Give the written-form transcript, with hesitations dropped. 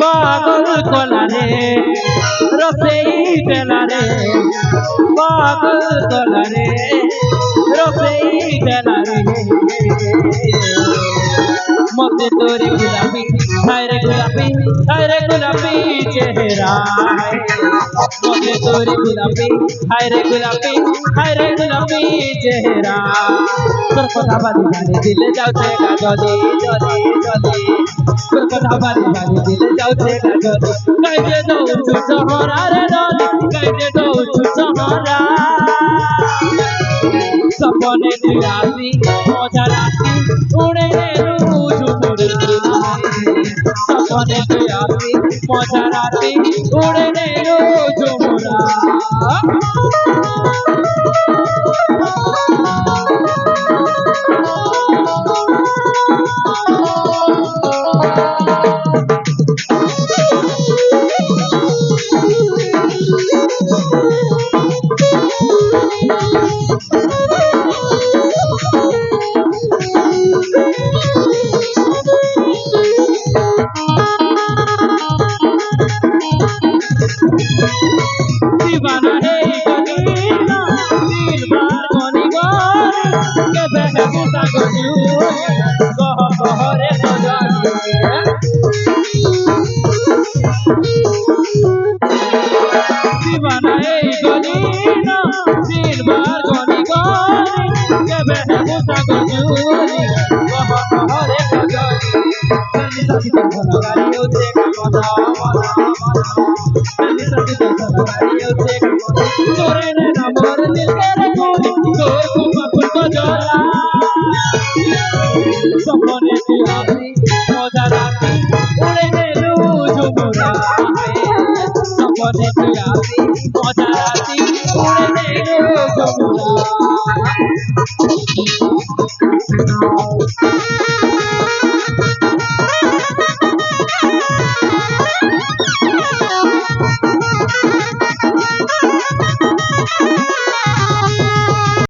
পাগল কলারে রসেই বেলারে পাগল কলারে রসেই বেলারে মতে তোরে গুলাবি হায়রে গুলাবি চেহারা মতে তোরে গুলাবি হায়রে গুলাবি চেহারা তোর কথা বালি বালি দিলে যাচ্ছে জলে জলে জলে তোর কথা বালি বালি দিলে যাচ্ছে জলে কাইতে দৌড়ছু সহরা রে দলে কাইতে দৌড়ছু সহরা সপনে তুই আসি মজা রাখি উড়ে গেলু ঝুমুরে সপনে তুই আসি মজা রাখি উড়ে গেলু ঝুমুরা दीवाना है गगीना दिल बार कोनी गोर के बहन गुसा गोजू कह रे सजानी दीवाना है गगीना दिल बार कोनी गोर के बहन गुसा गोजू कह रे सजानी सखी तो गाड़ी उसे का तोरे ने नंबर दिल तेरे कोई तोर को पकड़ को जोला सपने की आसी मजा राती उड़े गेलू झुमुरा सपने की आसी मजा राती उड़े गेलू झुमुरा